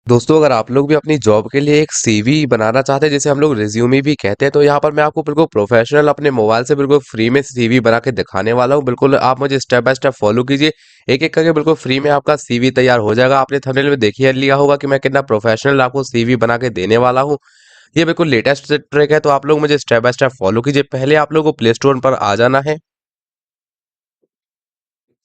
दोस्तों अगर आप लोग भी अपनी जॉब के लिए एक सीवी बनाना चाहते हैं जिसे हम लोग रिज्यूमे भी कहते हैं तो यहाँ पर मैं आपको बिल्कुल प्रोफेशनल अपने मोबाइल से बिल्कुल फ्री में सीवी बना के दिखाने वाला हूँ। बिल्कुल आप मुझे स्टेप बाय स्टेप फॉलो कीजिए। एक एक करके बिल्कुल फ्री में आपका सीवी तैयार हो जाएगा। आपने थंबनेल में देख ही लिया होगा कि मैं कितना प्रोफेशनल आपको सीवी बना के देने वाला हूँ। ये बिल्कुल लेटेस्ट ट्रिक है, तो आप लोग मुझे स्टेप बाय स्टेप फॉलो कीजिए। पहले आप लोग को प्ले स्टोर पर आ जाना है।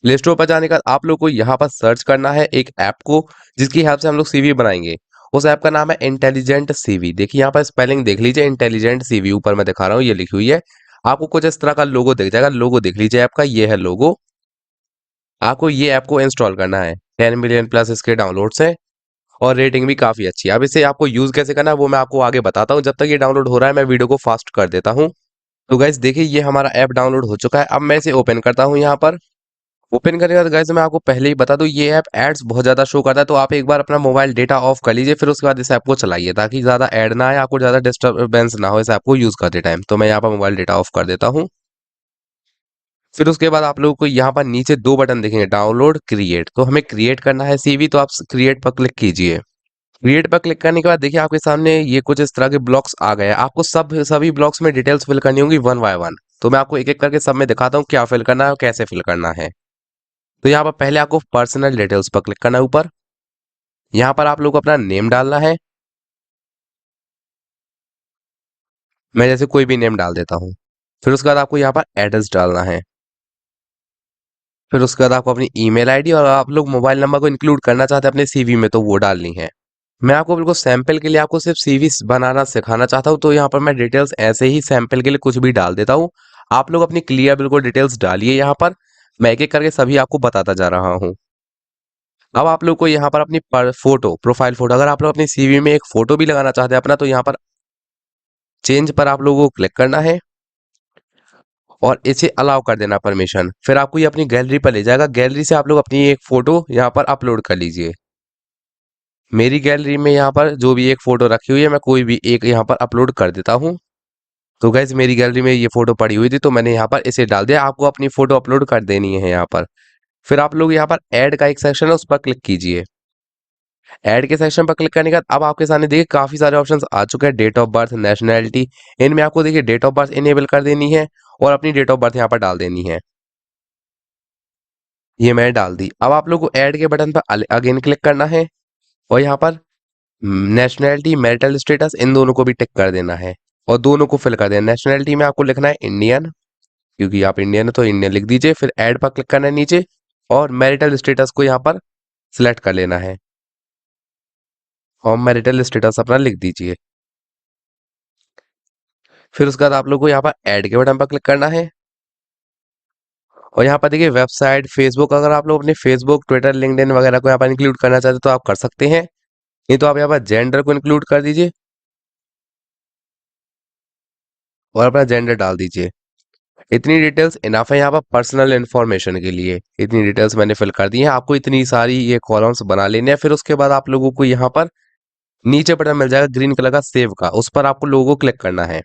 प्ले स्टोर पर जाने के बाद आप लोग को यहाँ पर सर्च करना है एक ऐप को, जिसकी हेल्प से हम लोग सीवी बनाएंगे। उस ऐप का नाम है इंटेलिजेंट सीवी। देखिए यहाँ पर स्पेलिंग देख लीजिए, इंटेलिजेंट सीवी ऊपर मैं दिखा रहा हूँ, ये लिखी हुई है। आपको कुछ इस तरह का लोगो दिख जाएगा। लोगो देख लीजिए ऐप का, ये है लोगो। आपको ये ऐप को इंस्टॉल करना है। 10 मिलियन प्लस इसके डाउनलोड्स हैं और रेटिंग भी काफी अच्छी है। अब इसे आपको यूज कैसे करना है वो मैं आपको आगे बताता हूँ। जब तक ये डाउनलोड हो रहा है मैं वीडियो को फास्ट कर देता हूँ। तो गाइस देखिए ये हमारा ऐप डाउनलोड हो चुका है। अब मैं इसे ओपन करता हूँ। यहाँ पर ओपन करने के बाद गाइस मैं आपको पहले ही बता दूं, ये ऐप एड्स बहुत ज्यादा शो करता है, तो आप एक बार अपना मोबाइल डेटा ऑफ कर लीजिए, फिर उसके बाद इस ऐप को चलाइए ताकि ज्यादा ऐड ना आए, आपको ज्यादा डिस्टरबेंस ना हो इस ऐप को यूज करते टाइम। तो मैं यहाँ पर मोबाइल डेटा ऑफ कर देता हूँ। फिर उसके बाद आप लोगों को यहाँ पर नीचे दो बटन दिखेंगे, डाउनलोड, क्रिएट। तो हमें क्रिएट करना है सीवी, तो आप क्रिएट पर क्लिक कीजिए। क्रिएट पर क्लिक करने के बाद देखिए आपके सामने ये कुछ इस तरह के ब्लॉक्स आ गए हैं। आपको सभी ब्लॉक्स में डिटेल्स फिल करनी होंगी वन बाय वन। तो मैं आपको एक एक करके सब में दिखाता हूँ क्या फिल करना है और कैसे फिल करना है। तो यहाँ पर पहले आपको पर्सनल डिटेल्स पर क्लिक करना है ऊपर। यहाँ पर आप लोग को अपना नेम डालना है। मैं जैसे कोई भी नेम डाल देता हूँ। फिर उसके बाद आपको यहाँ पर एड्रेस डालना है। फिर उसके बाद आपको अपनी ईमेल आईडी और आप लोग मोबाइल नंबर को इंक्लूड करना चाहते हैं अपने सीवी में तो वो डालनी है। मैं आपको बिल्कुल सैंपल के लिए आपको सिर्फ सीवी बनाना सिखाना चाहता हूँ, तो यहाँ पर मैं डिटेल्स ऐसे ही सैंपल के लिए कुछ भी डाल देता हूँ। आप लोग अपनी क्लियर बिल्कुल डिटेल्स डालिए यहाँ पर। मैं एक एक करके सभी आपको बताता जा रहा हूँ। अब आप लोग को यहाँ पर अपनी फोटो, प्रोफाइल फोटो, अगर आप लोग अपनी सीवी में एक फोटो भी लगाना चाहते हैं अपना, तो यहाँ पर चेंज पर आप लोगों को क्लिक करना है और इसे अलाउ कर देना परमिशन। फिर आपको ये अपनी गैलरी पर ले जाएगा। गैलरी से आप लोग अपनी एक फोटो यहाँ पर अपलोड कर लीजिए। मेरी गैलरी में यहाँ पर जो भी एक फोटो रखी हुई है, मैं कोई भी एक यहाँ पर अपलोड कर देता हूँ। तो गैस मेरी गैलरी में ये फोटो पड़ी हुई थी तो मैंने यहाँ पर इसे डाल दिया। आपको अपनी फोटो अपलोड कर देनी है यहाँ पर। फिर आप लोग यहाँ पर ऐड का एक सेक्शन है, उस पर क्लिक कीजिए। ऐड के सेक्शन पर क्लिक करने के बाद अब आपके सामने देखिए काफी सारे ऑप्शंस आ चुके हैं। डेट ऑफ बर्थ, नेशनैलिटी, इनमें आपको देखिए डेट ऑफ बर्थ इनेबल कर देनी है और अपनी डेट ऑफ बर्थ यहाँ पर डाल देनी है। ये मैंने डाल दी। अब आप लोग को ऐड के बटन पर अगेन क्लिक करना है और यहाँ पर नेशनैलिटी, मैरिटल स्टेटस, इन दोनों को भी टिक कर देना है और दोनों को फिल कर देना। नेशनैलिटी में आपको लिखना है इंडियन, क्योंकि आप इंडियन है तो इंडियन लिख दीजिए। फिर ऐड पर क्लिक करना है नीचे और मैरिटल स्टेटस को यहाँ पर सिलेक्ट कर लेना है और मैरिटल स्टेटस अपना लिख दीजिए। फिर उसके बाद आप लोग को यहाँ पर ऐड के बटन पर क्लिक करना है और यहाँ पर देखिए वेबसाइट, फेसबुक, अगर आप लोग अपने फेसबुक, ट्विटर, लिंक्डइन वगैरह को यहाँ पर इंक्लूड करना चाहते हैं तो आप कर सकते हैं। नहीं तो आप यहाँ पर जेंडर को इंक्लूड कर दीजिए और अपना जेंडर डाल दीजिए। इतनी डिटेल्स इनफ है यहाँ पर पर्सनल इन्फॉर्मेशन के लिए। इतनी डिटेल्स मैंने फिल कर दी है। आपको इतनी सारी ये कॉलम्स बना लेने हैं। फिर उसके बाद आप लोगों को यहाँ पर नीचे बटन मिल जाएगा ग्रीन कलर का सेव का, उस पर आपको लोगो क्लिक करना है।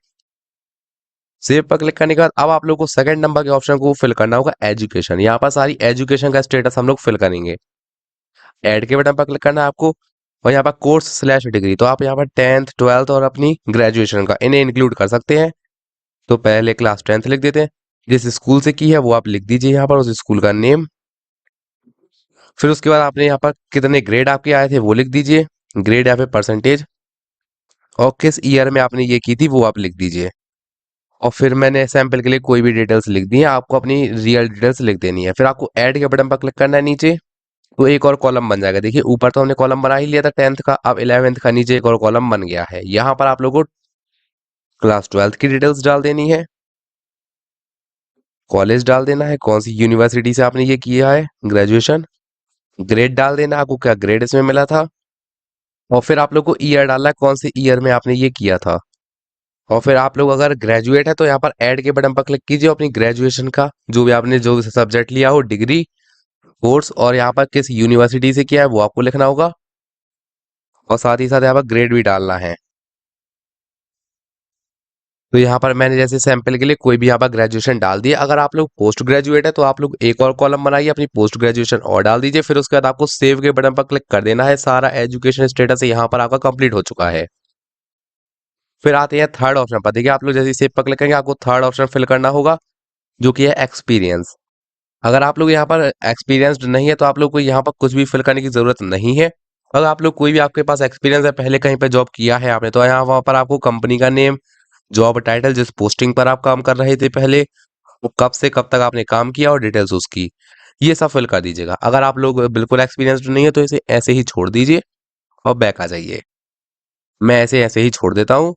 सेव पर क्लिक करने के बाद अब आप लोग को सेकंड नंबर के ऑप्शन को फिल करना होगा एजुकेशन। यहाँ पर सारी एजुकेशन का स्टेटस हम लोग फिल करेंगे। ऐड के बटन पर क्लिक करना है आपको और यहाँ पर कोर्स स्लैश डिग्री, तो आप यहाँ पर 10th 12th और अपनी ग्रेजुएशन का इन्हें इंक्लूड कर सकते हैं। तो पहले क्लास 10th लिख देते हैं। जिस स्कूल से की है वो आप लिख दीजिए यहाँ पर, उस स्कूल का नेम। फिर उसके बाद आपने यहाँ पर कितने ग्रेड आपके आए थे वो लिख दीजिए, ग्रेड या फिर परसेंटेज, और किस ईयर में आपने ये की थी वो आप लिख दीजिए। और फिर मैंने सैंपल के लिए कोई भी डिटेल्स लिख दी है, आपको अपनी रियल डिटेल्स लिख देनी है। फिर आपको ऐड के बटन पर क्लिक करना है नीचे, तो एक और कॉलम बन जाएगा। देखिए ऊपर तो हमने कॉलम बना ही लिया था 10th का, अब 11th का नीचे एक और कॉलम बन गया है। यहाँ पर आप लोगों को क्लास 12th की डिटेल्स डाल देनी है, कॉलेज डाल देना है, कौन सी यूनिवर्सिटी से आपने ये किया है ग्रेजुएशन, ग्रेड डाल देना, आपको क्या ग्रेड इसमें मिला था, और फिर आप लोग को ईयर डालना है, कौन से ईयर में आपने ये किया था। और फिर आप लोग अगर ग्रेजुएट है तो यहाँ पर ऐड के बटन पर क्लिक कीजिए, अपनी ग्रेजुएशन का जो भी आपने जो सब्जेक्ट लिया हो, डिग्री, कोर्स, और यहाँ पर किस यूनिवर्सिटी से किया है वो आपको लिखना होगा और साथ ही साथ यहाँ पर ग्रेड भी डालना है। तो यहाँ पर मैंने जैसे सैंपल के लिए कोई भी यहाँ पर ग्रेजुएशन डाल दिया। अगर आप लोग पोस्ट ग्रेजुएट है तो आप लोग एक और कॉलम बनाइए, अपनी पोस्ट ग्रेजुएशन और डाल दीजिए। फिर उसके बाद आपको सेव के बटन पर क्लिक कर देना है। सारा एजुकेशन स्टेटस यहाँ पर आपका कंप्लीट हो चुका है। फिर आते हैं थर्ड ऑप्शन पर। देखिए आप लोग जैसे सेव पर क्लिक करेंगे आपको थर्ड ऑप्शन फिल करना होगा, जो कि है एक्सपीरियंस। अगर आप लोग यहाँ पर एक्सपीरियंस्ड नहीं है तो आप लोग को यहाँ पर कुछ भी फिल करने की जरूरत नहीं है। अगर आप लोग कोई भी आपके पास एक्सपीरियंस है, पहले कहीं पर जॉब किया है आपने, तो यहाँ वहाँ पर आपको कंपनी का नेम, जॉब टाइटल, जिस पोस्टिंग पर आप काम कर रहे थे पहले, वो कब से कब तक आपने काम किया और डिटेल्स उसकी, ये सब फिल कर दीजिएगा। अगर आप लोग बिल्कुल एक्सपीरियंस्ड नहीं है तो इसे ऐसे ही छोड़ दीजिए और बैक आ जाइए। मैं ऐसे ऐसे ही छोड़ देता हूँ।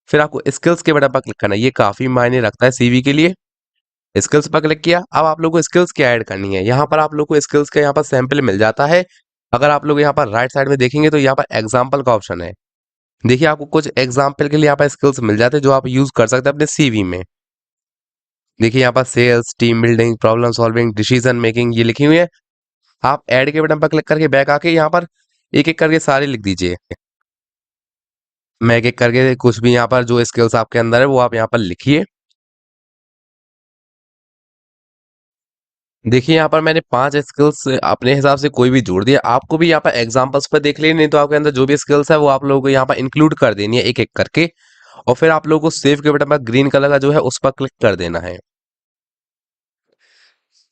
फिर आपको स्किल्स के बटन पर क्लिक करना है, ये काफी मायने रखता है सीवी के लिए। स्किल्स पर क्लिक किया। अब आप लोग को स्किल्स क्या ऐड करनी है, यहाँ पर आप लोग को स्किल्स का यहाँ पर सैंपल मिल जाता है। अगर आप लोग यहाँ पर राइट साइड में देखेंगे तो यहाँ पर एग्जाम्पल का ऑप्शन है। देखिए आपको कुछ एग्जाम्पल के लिए यहाँ पर स्किल्स मिल जाते हैं जो आप यूज कर सकते हैं अपने सीवी में। देखिए यहाँ पर sales, team building, problem solving, decision making, ये लिखी हुई है। आप ऐड के बटन पर क्लिक करके बैक आके यहाँ पर एक एक करके सारे लिख दीजिए। मैं एक एक करके कुछ भी यहाँ पर जो स्किल्स आपके अंदर है वो आप यहाँ पर लिखिए। देखिए यहाँ पर मैंने 5 स्किल्स अपने हिसाब से कोई भी जोड़ दिया। आपको भी यहाँ पर एग्जांपल्स पर देख लेनी, नहीं तो आपके अंदर जो भी स्किल्स है वो आप लोगों को यहाँ पर इंक्लूड कर देनी है एक एक करके। और फिर आप लोगों को सेव के बटन पर ग्रीन कलर का जो है उस पर क्लिक कर देना है।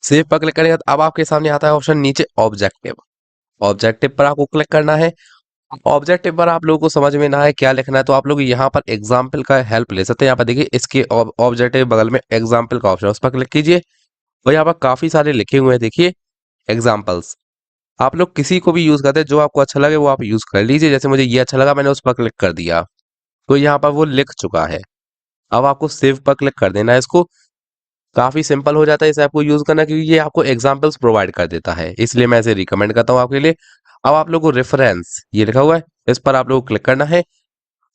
सेव पर क्लिक करने के बाद अब आपके सामने आता है ऑप्शन नीचे ऑब्जेक्टिव। ऑब्जेक्टिव पर आपको क्लिक करना है। ऑब्जेक्टिव पर आप लोगों को समझ में ना है क्या लिखना है तो आप लोग यहाँ पर एग्जाम्पल का हेल्प ले सकते हैं। यहाँ पर देखिए इसके ऑब्जेक्टिव बगल में एग्जाम्पल का ऑप्शन है, उस पर क्लिक कीजिए। और यहाँ पर काफी सारे लिखे हुए हैं, देखिए एग्जाम्पल्स। आप लोग किसी को भी यूज करते हैं, जो आपको अच्छा लगे वो आप यूज कर लीजिए। जैसे मुझे ये अच्छा लगा, मैंने उस पर क्लिक कर दिया तो यहाँ पर वो लिख चुका है। अब आपको सेव पर क्लिक कर देना है इसको। काफी सिंपल हो जाता है इस ऐप को यूज करना, क्योंकि ये आपको एग्जाम्पल्स प्रोवाइड कर देता है, इसलिए मैं इसे रिकमेंड करता हूँ आपके लिए। अब आप लोग को रेफरेंस ये लिखा हुआ है, इस पर आप लोग को क्लिक करना है।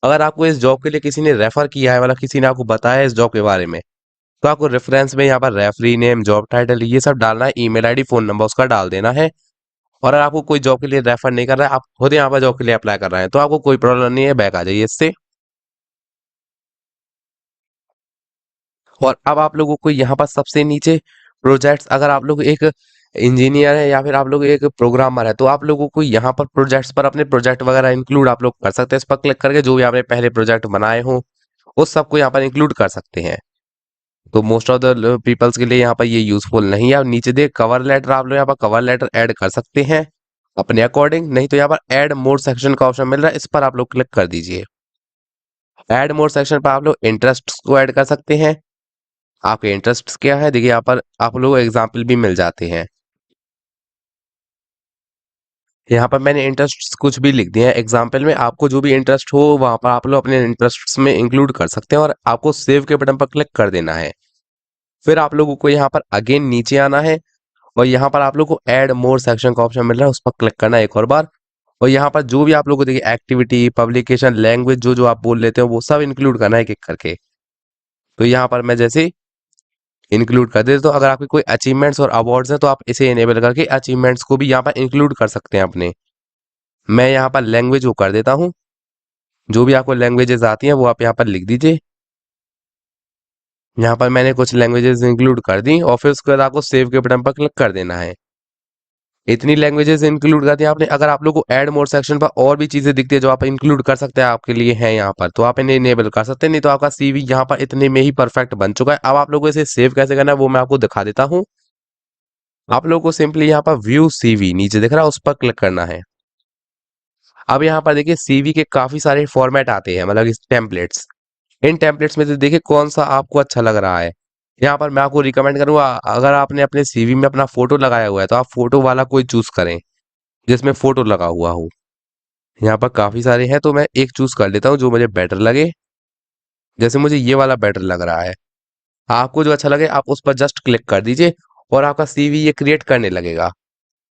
अगर आपको इस जॉब के लिए किसी ने रेफर किया है, मतलब किसी ने आपको बताया है इस जॉब के बारे में, तो आपको रेफरेंस में यहाँ पर रेफरी नेम, जॉब टाइटल, ये सब डालना है। ईमेल आईडी, फोन नंबर उसका डाल देना है। और अगर आपको कोई जॉब के लिए रेफर नहीं कर रहा है, आप खुद यहाँ पर जॉब के लिए अप्लाई कर रहे हैं, तो आपको कोई प्रॉब्लम नहीं है, बैक आ जाइए इससे। और अब आप लोगों को यहाँ पर सबसे नीचे प्रोजेक्ट्स, अगर आप लोग एक इंजीनियर है या फिर आप लोग एक प्रोग्रामर है, तो आप लोगों को यहाँ पर प्रोजेक्ट्स पर अपने प्रोजेक्ट वगैरह इंक्लूड आप लोग कर सकते हैं। इस पर क्लिक करके जो भी आपने पहले प्रोजेक्ट बनाए हो उस सबको यहाँ पर इंक्लूड कर सकते हैं। तो मोस्ट ऑफ द पीपल्स के लिए यहाँ पर ये यूजफुल नहीं है। अब नीचे दे कवर लेटर, आप लोग यहाँ पर कवर लेटर ऐड कर सकते हैं अपने अकॉर्डिंग। नहीं तो यहाँ पर ऐड मोर सेक्शन का ऑप्शन मिल रहा है, इस पर आप लोग क्लिक कर दीजिए। ऐड मोर सेक्शन पर आप लोग इंटरेस्ट को ऐड कर सकते हैं। आपके इंटरेस्ट क्या है, देखिए यहाँ पर आप लोग एग्जाम्पल भी मिल जाते हैं। यहाँ पर मैंने इंटरेस्ट कुछ भी लिख दिया है एग्जाम्पल में। आपको जो भी इंटरेस्ट हो वहां पर आप लोग अपने इंटरेस्ट में इंक्लूड कर सकते हैं। और आपको सेव के बटन पर क्लिक कर देना है। फिर आप लोगों को यहाँ पर अगेन नीचे आना है और यहाँ पर आप लोग को ऐड मोर सेक्शन का ऑप्शन मिल रहा है, उस पर क्लिक करना है एक और बार। और यहाँ पर जो भी आप लोग को देखिए एक्टिविटी, पब्लिकेशन, लैंग्वेज, जो जो आप बोल लेते हो वो सब इंक्लूड करना है एक एक करके। तो यहाँ पर मैं जैसे इंक्लूड कर दे, तो अगर आपके कोई अचीवमेंट्स और अवार्ड्स हैं तो आप इसे इनेबल करके अचीवमेंट्स को भी यहाँ पर इंक्लूड कर सकते हैं अपने। मैं यहाँ पर लैंग्वेज को कर देता हूँ। जो भी आपको लैंग्वेजेस आती हैं वो आप यहाँ पर लिख दीजिए। यहाँ पर मैंने कुछ लैंग्वेजेस इंक्लूड कर दी और फिर उसके बाद आपको सेव के बटन पर क्लिक कर देना है। इतनी लैंग्वेजेस इंक्लूड कर दी आपने। अगर आप लोग को ऐड मोर सेक्शन पर और भी चीजें दिखती है जो आप इंक्लूड कर सकते हैं, आपके लिए है यहाँ पर, तो आप इन्हें इनेबल कर सकते हैं। नहीं तो आपका सीवी यहाँ पर इतने में ही परफेक्ट बन चुका है। अब आप लोगों को इसे सेव कैसे करना है वो मैं आपको दिखा देता हूँ। आप लोगों को सिंपली यहाँ पर व्यू सीवी नीचे दिख रहा है, उस पर क्लिक करना है। अब यहाँ पर देखिए सीवी के काफी सारे फॉर्मेट आते हैं, मतलब इस टेम्पलेट्स। इन टेम्पलेट्स में से देखिए कौन सा आपको अच्छा लग रहा है। यहाँ पर मैं आपको रिकमेंड करूंगा, अगर आपने अपने सीवी में अपना फोटो लगाया हुआ है तो आप फोटो वाला कोई चूज करें जिसमें फोटो लगा हुआ हो। यहाँ पर काफी सारे हैं तो मैं एक चूज कर लेता हूँ जो मुझे बेटर लगे। जैसे मुझे ये वाला बेटर लग रहा है। आपको जो अच्छा लगे आप उस पर जस्ट क्लिक कर दीजिए और आपका सीवी ये क्रिएट करने लगेगा।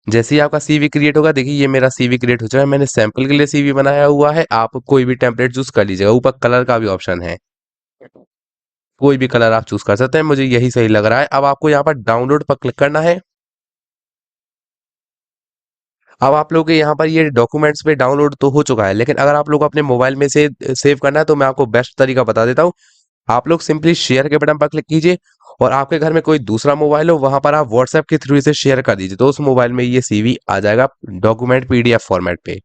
जैसे ही आपका सीवी क्रिएट होगा, देखिए ये मेरा सीवी क्रिएट हो चुका है। मैंने सैंपल के लिए सीवी बनाया हुआ है। आप कोई भी टेम्पलेट चूज कर लीजिएगा। ऊपर कलर का भी ऑप्शन है, कोई भी कलर आप चूज कर सकते हैं। मुझे यही सही लग रहा है। अब आपको यहाँ पर डाउनलोड पर क्लिक करना है। अब आप लोग के यहाँ पर ये डॉक्यूमेंट्स पे डाउनलोड तो हो चुका है, लेकिन अगर आप लोग अपने मोबाइल में से सेव करना है तो मैं आपको बेस्ट तरीका बता देता हूँ। आप लोग सिंपली शेयर के बटन पर क्लिक कीजिए और आपके घर में कोई दूसरा मोबाइल हो वहां पर आप व्हाट्सएप के थ्रू इसे शेयर कर दीजिए, तो उस मोबाइल में ये सीवी आ जाएगा डॉक्यूमेंट पीडीएफ फॉर्मेट पे।